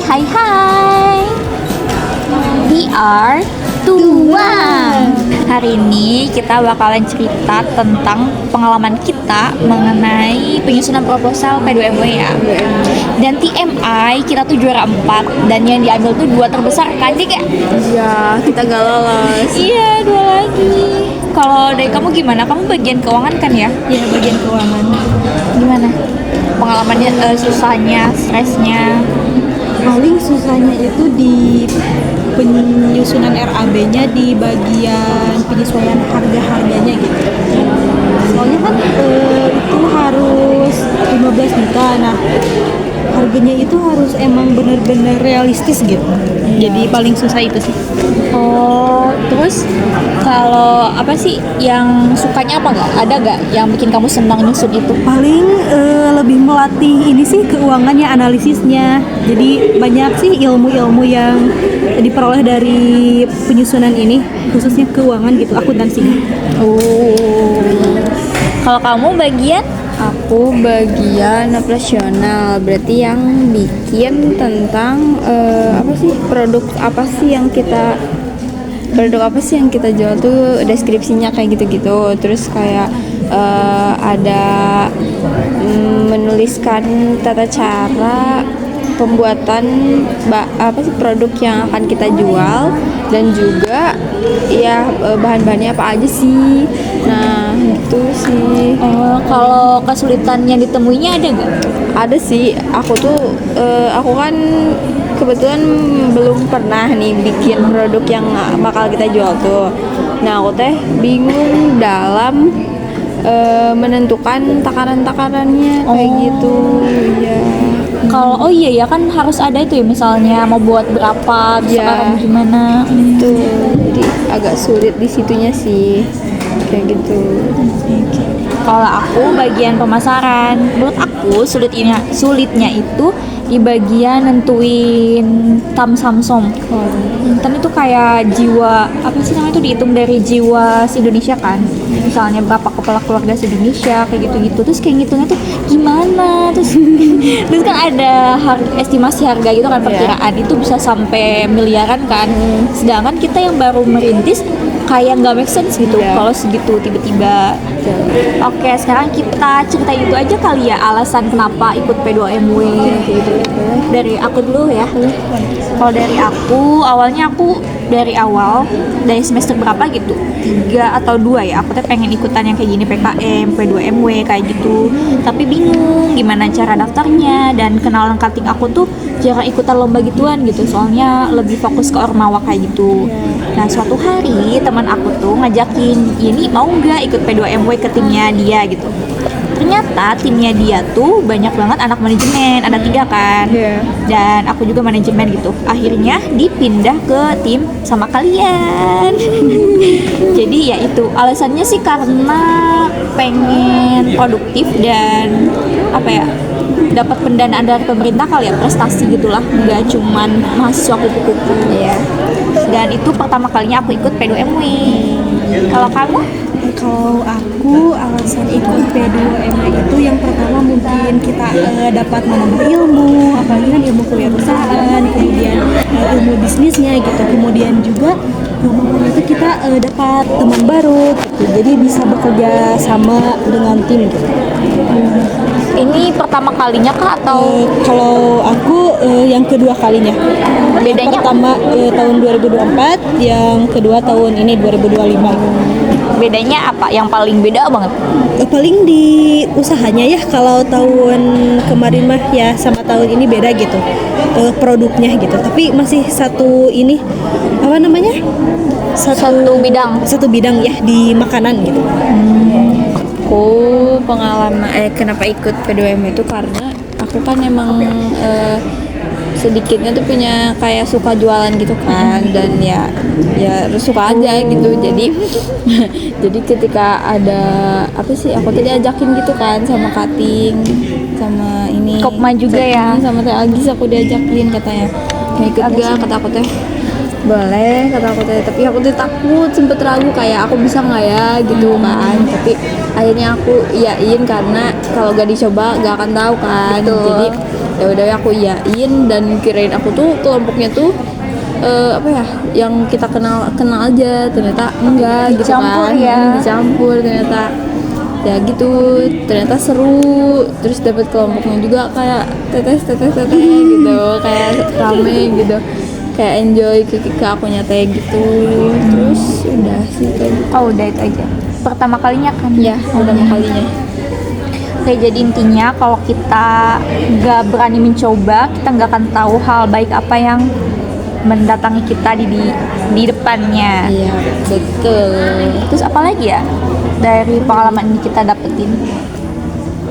Hai. We are Tuang. Hari ini kita bakalan cerita tentang pengalaman kita mengenai penyusunan proposal P2MW ya. Dan TMI kita tuh juara 4 dan yang diambil tuh 2 terbesar kan Dik ya? Iya, kita gak lolos. Iya, 2 lagi. Kalau dari kamu gimana? Kamu bagian keuangan kan ya? Iya, bagian keuangan. Gimana? Pengalamannya, susahnya, stresnya? Paling susahnya itu di penyusunan RAB-nya di bagian penyesuaian harga-harganya gitu. Soalnya kan itu harus 15 juta. Nah, harganya itu harus emang bener-bener realistis gitu. Jadi paling susah itu sih. Oh, terus kalau apa sih yang sukanya apa nggak? Ada nggak yang bikin kamu senang nyusun itu? Paling lebih melatih ini sih keuangannya, analisisnya. Jadi banyak sih ilmu-ilmu yang diperoleh dari penyusunan ini, khususnya keuangan gitu, akuntansi. Oh, kalau kamu bagian? Aku bagian operasional, berarti yang bikin tentang produk apa sih yang kita jual tuh, deskripsinya kayak gitu-gitu. Terus kayak ada menuliskan tata cara pembuatan produk yang akan kita jual, dan juga ya bahan-bahannya apa aja sih. Nah itu sih. Kalau kesulitan yang ditemuinya ada nggak? Ada sih. Aku kan kebetulan belum pernah nih bikin produk yang bakal kita jual tuh. Nah aku teh bingung dalam menentukan takaran-takarannya kayak gitu ya. Kalau iya ya kan harus ada itu ya, misalnya mau buat berapa, sekarang gimana? Itu jadi agak sulit di situnya sih kayak gitu. Kalau aku bagian pemasaran, menurut aku sulitnya itu di bagian nentuin Samsung. Tam itu kayak jiwa, apa sih namanya, itu dihitung dari jiwa Indonesia kan. Misalnya berapa kepala keluarga Indonesia kayak gitu-gitu. Terus kayak ngitungnya tuh gimana? Terus kan ada estimasi harga gitu kan, perkiraan itu bisa sampai miliaran kan. Sedangkan kita yang baru merintis kayak nggak make sense gitu kalau segitu tiba-tiba. Oke, sekarang kita ceritain itu aja kali ya, alasan kenapa ikut P2MW gitu. Dari aku dulu ya. Kalau dari aku, awalnya aku dari semester berapa gitu, 3 atau 2 ya, aku tuh pengen ikutan yang kayak gini, PKM, P2MW kayak gitu. Tapi bingung gimana cara daftarnya, dan kenalan kating aku tuh jarang ikutan lomba gituan gitu, soalnya lebih fokus ke ormawa kayak gitu. Nah suatu hari teman aku tuh ngajakin, ini mau nggak ikut P2MW ke timnya dia gitu. Ternyata timnya dia tuh banyak banget anak manajemen, ada 3 kan, dan aku juga manajemen gitu. Akhirnya dipindah ke tim sama kalian. Jadi ya itu alasannya sih, karena pengen produktif dan dapat pendanaan dari pemerintah kali ya, prestasi gitulah, nggak cuman mahasiswa kupu-kupu ya. Dan itu pertama kalinya aku ikut P2MW. Kalau kamu? Kalau aku alasan ikut P2MW itu yang pertama mungkin kita dapat menambah ilmu, apalagi kan ilmu kewirausahaan, kemudian ilmu bisnisnya gitu. Kemudian juga itu kita dapat teman baru gitu. Jadi bisa bekerja sama dengan tim gitu. Ini pertama kalinya kah atau? Kalau aku yang kedua kalinya. Bedanya? Pertama tahun 2024, yang kedua tahun ini 2025. Bedanya apa? Yang paling beda banget? Paling di usahanya ya. Kalau tahun kemarin mah ya sama tahun ini beda gitu, produknya gitu. Tapi masih satu ini, apa namanya? Satu bidang ya, di makanan gitu. Aku pengalaman kenapa ikut P2M itu karena aku kan emang sedikitnya tuh punya kayak suka jualan gitu kan, dan ya suka aja gitu. Jadi jadi ketika ada aku tuh diajakin gitu kan sama Kating, sama ini Kopma juga ya, sama Teh Agis, aku diajakin katanya mau ikut gak, kata aku teh boleh, kata aku teh. Tapi aku tuh takut, sempet ragu kayak aku bisa nggak ya gitu kan. Tapi akhirnya aku iyain karena kalau gak dicoba gak akan tahu kan. Betul. Jadi ya udah aku iyain, dan kirain aku tuh kelompoknya tuh apa ya, yang kita kenal aja, ternyata enggak gitu Dicampur kan. ya. Dicampur ternyata, ya gitu, ternyata seru. Terus dapat kelompoknya juga kayak tetes gitu, kayak rame gitu, kayak enjoy ke aku nyata gitu. Terus udah sih kayak gitu. Oh udah itu aja. Pertama kalinya kan? Ya udah kalinya. Oke, jadi intinya kalau kita nggak berani mencoba, kita nggak akan tahu hal baik apa yang mendatangi kita di depannya. Iya betul. Terus apa lagi ya dari pengalaman ini kita dapetin?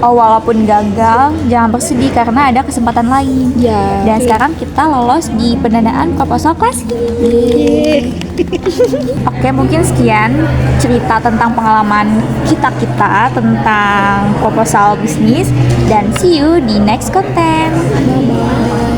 Oh, walaupun gagal, jangan bersedih karena ada kesempatan lain. Ya. Dan sekarang kita lolos di pendanaan proposal kelas. Oke, mungkin sekian cerita tentang pengalaman kita tentang proposal bisnis, dan see you di next content. Bye.